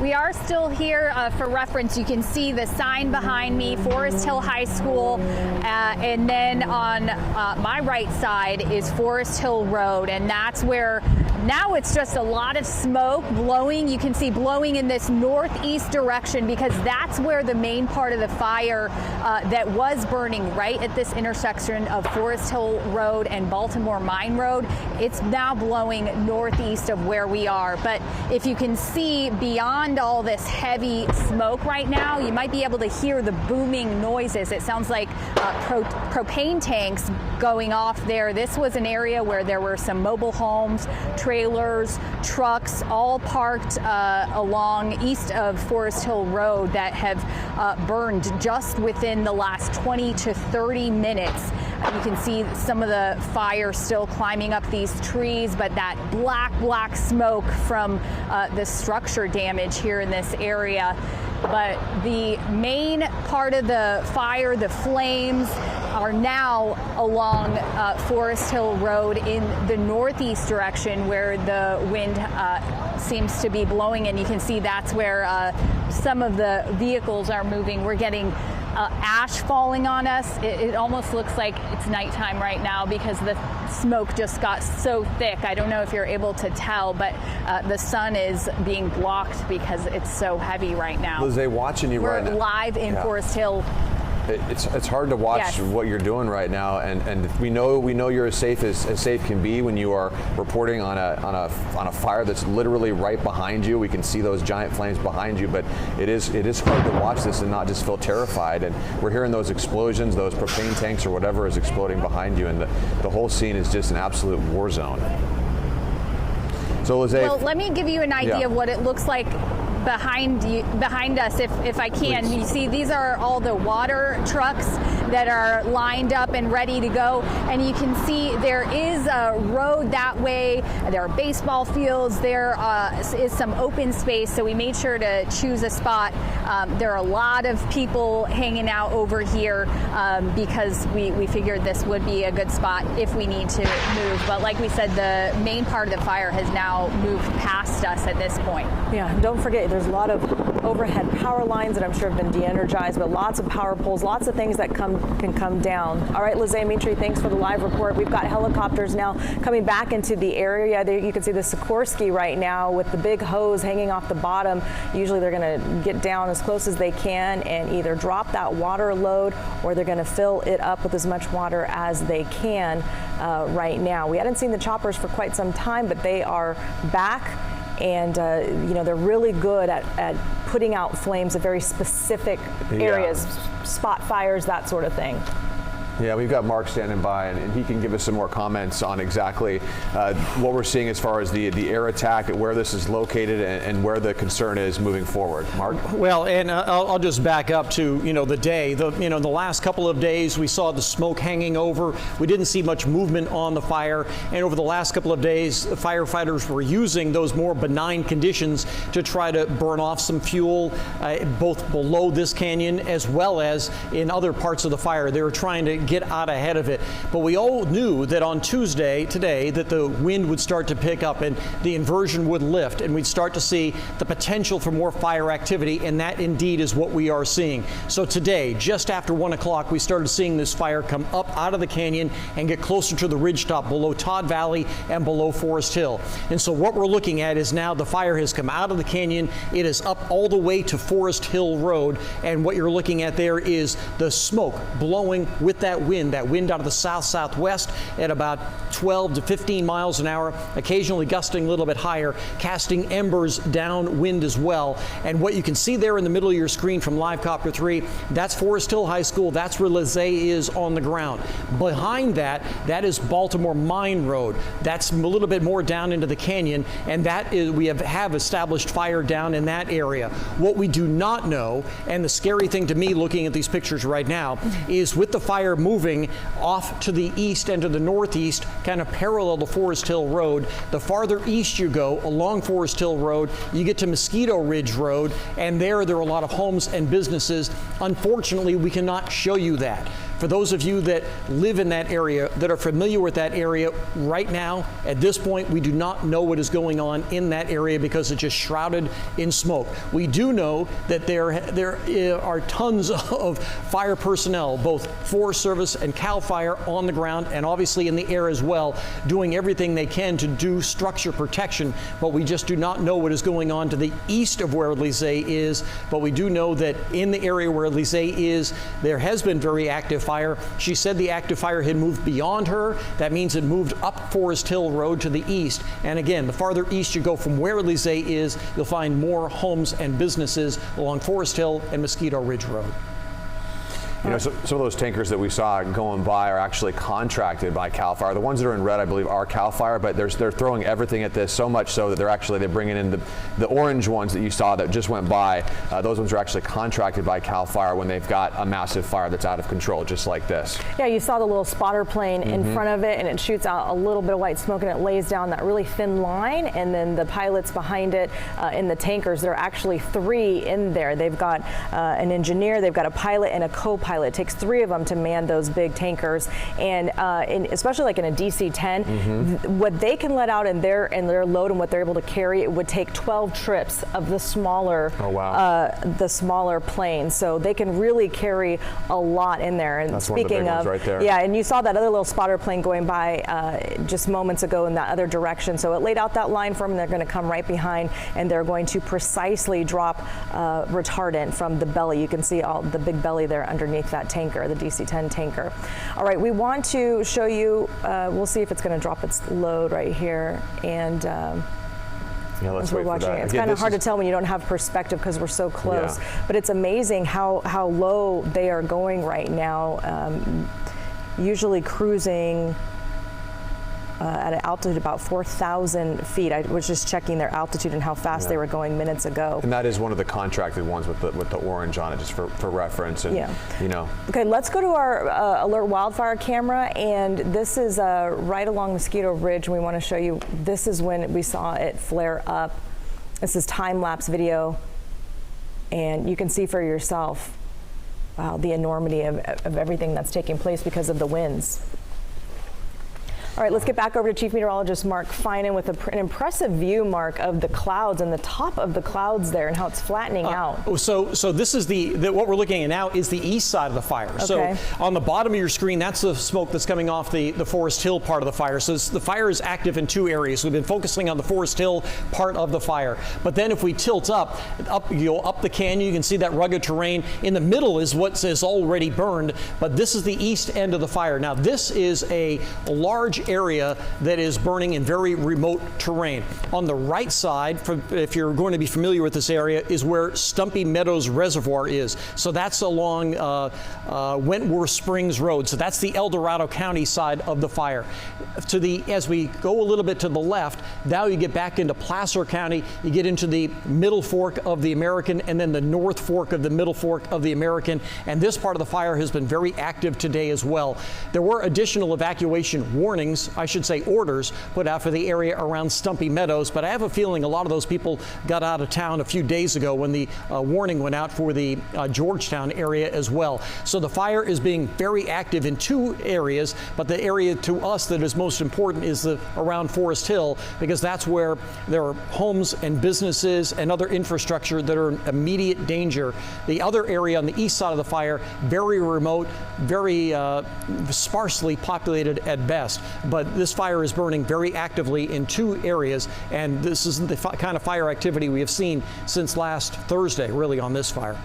We are still here. For reference, you can see the sign behind me, Foresthill High School, and then on my right side is Foresthill Road, and that's where now it's just a lot of smoke blowing. You can see blowing in this northeast direction because that's where the main part of the fire that was burning right at this intersection of Foresthill Road and Baltimore Mine Road, it's now blowing northeast of where we are. But if you can see beyond all this heavy smoke right now, you might be able to hear the booming noises. It sounds like propane tanks going off there. This was an area where there were some mobile homes, trailers, trucks, all parked along east of Foresthill Road that have burned just within the last 20 to 30 minutes. You can see some of the fire still climbing up these trees, but that black smoke from the structure damage here in this area. But the main part of the fire, the flames, are now along Foresthill Road in the northeast direction where the wind seems to be blowing, and you can see that's where some of the vehicles are moving. We're getting ash falling on us. It almost looks like it's nighttime right now because the smoke just got so thick. I don't know if you're able to tell, but the sun is being blocked because it's so heavy right now. Lizzie, watching you right now. We're live in Forest Hill. It's hard to watch what you're doing right now, and we know you're as safe can be when you are reporting on a fire that's literally right behind you. We can see those giant flames behind you, but it is hard to watch this and not just feel terrified. And we're hearing those explosions, those propane tanks or whatever is exploding behind you, and the whole scene is just an absolute war zone. So Lizzie, well, let me give you an idea of what it looks like behind us, if I can. Please. You see, these are all the water trucks that are lined up and ready to go, and you can see there is a road that way. There are baseball fields. There is some open space, so we made sure to choose a spot. There are a lot of people hanging out over here because we figured this would be a good spot if we need to move. But like we said, the main part of the fire has now moved past us at this point. Yeah, don't forget, there's a lot of overhead power lines that I'm sure have been de-energized, but lots of power poles, lots of things that can come down. All right, Lizzie, Mitri, thanks for the live report. We've got helicopters now coming back into the area. There, you can see the Sikorsky right now with the big hose hanging off the bottom. Usually they're going to get down as close as they can and either drop that water load or they're going to fill it up with as much water as they can right now. We hadn't seen the choppers for quite some time, but they are back. And, you know, they're really good at putting out flames at very specific areas, spot fires, that sort of thing. Yeah, we've got Mark standing by, and he can give us some more comments on exactly what we're seeing as far as the air attack, where this is located, and where the concern is moving forward. Mark? Well, and I'll just back up to, the day. The last couple of days we saw the smoke hanging over. We didn't see much movement on the fire, and over the last couple of days, firefighters were using those more benign conditions to try to burn off some fuel, both below this canyon as well as in other parts of the fire. They were trying to get out ahead of it. But we all knew that on Tuesday, today, that the wind would start to pick up and the inversion would lift, and we'd start to see the potential for more fire activity, and that indeed is what we are seeing. So today, just after 1 o'clock, we started seeing this fire come up out of the canyon and get closer to the ridgetop below Todd Valley and below Forest Hill. And so what we're looking at is now the fire has come out of the canyon. It is up all the way to Forest Hill Road, and what you're looking at there is the smoke blowing with that wind out of the south-southwest at about 12 to 15 miles an hour, occasionally gusting a little bit higher, casting embers downwind as well. And what you can see there in the middle of your screen from LiveCopter 3, that's Foresthill High School. That's where Lizzie is on the ground. Behind that is Baltimore Mine Road. That's a little bit more down into the canyon, and that is, we have established fire down in that area. What we do not know, and the scary thing to me looking at these pictures right now, is with the fire moving off to the east and to the northeast, kind of parallel to Forest Hill Road. The farther east you go along Forest Hill Road, you get to Mosquito Ridge Road, and there are a lot of homes and businesses. Unfortunately, we cannot show you that. For those of you that live in that area, that are familiar with that area right now, at this point, we do not know what is going on in that area because it's just shrouded in smoke. We do know that there are tons of fire personnel, both Forest Service and CAL FIRE, on the ground and obviously in the air as well, doing everything they can to do structure protection, but we just do not know what is going on to the east of where Lisée is. But we do know that in the area where Lisée is, there has been very active fire. She said the active fire had moved beyond her. That means it moved up Forest Hill Road to the east. And again, the farther east you go from where Lisée is, you'll find more homes and businesses along Forest Hill and Mosquito Ridge Road. You know, some of those tankers that we saw going by are actually contracted by CAL FIRE. The ones that are in red, I believe, are CAL FIRE, but they're throwing everything at this, so much so that they're bringing in the orange ones that you saw that just went by. Those ones are actually contracted by CAL FIRE when they've got a massive fire that's out of control, just like this. Yeah, you saw the little spotter plane in front of it, and it shoots out a little bit of white smoke, and it lays down that really thin line, and then the pilots behind it in the tankers, there are actually 3 in there. They've got an engineer, they've got a pilot, and a co-pilot. It takes 3 of them to man those big tankers, and especially like in a DC-10, what they can let out in their load and what they're able to carry, it would take 12 trips of the smaller plane. So they can really carry a lot in there. And that's speaking one of the big ones right there. Yeah, and you saw that other little spotter plane going by just moments ago in that other direction. So it laid out that line for them, and they're going to come right behind, and they're going to precisely drop retardant from the belly. You can see all the big belly there underneath that tanker, the DC-10 tanker. All right, we want to show you, we'll see if it's going to drop its load right here. And yeah, let's as we're wait for watching that. it. It's Again, kind of hard to tell when you don't have perspective because we're so close. Yeah. But it's amazing how low they are going right now, usually cruising at an altitude about 4,000 feet. I was just checking their altitude and how fast they were going minutes ago. And that is one of the contracted ones with the orange on it, just for reference. And, you know. Okay, let's go to our alert wildfire camera, and this is right along Mosquito Ridge, and we want to show you, this is when we saw it flare up. This is time-lapse video, and you can see for yourself, wow, the enormity of everything that's taking place because of the winds. All right, let's get back over to Chief Meteorologist Mark Finan with an impressive view, Mark, of the clouds and the top of the clouds there and how it's flattening out. So this is what we're looking at now is the east side of the fire. Okay. So on the bottom of your screen, that's the smoke that's coming off the Forest Hill part of the fire. So the fire is active in 2 areas. We've been focusing on the Forest Hill part of the fire. But then if we tilt up you go up the canyon, you can see that rugged terrain. In the middle is what is already burned, but this is the east end of the fire. Now this is a large area that is burning in very remote terrain. On the right side, if you're going to be familiar with this area, is where Stumpy Meadows Reservoir is. So that's along Wentworth Springs Road. So that's the El Dorado County side of the fire. As we go a little bit to the left, now you get back into Placer County, you get into the Middle Fork of the American, and then the North Fork of the Middle Fork of the American. And this part of the fire has been very active today as well. There were additional evacuation warnings, I should say orders, put out for the area around Stumpy Meadows, but I have a feeling a lot of those people got out of town a few days ago when the warning went out for the Georgetown area as well. So the fire is being very active in 2 areas, but the area to us that is most important is around Forest Hill, because that's where there are homes and businesses and other infrastructure that are in immediate danger. The other area on the east side of the fire, very remote, very sparsely populated at best. But this fire is burning very actively in 2 areas, and this is the kind of fire activity we have seen since last Thursday, really, on this fire.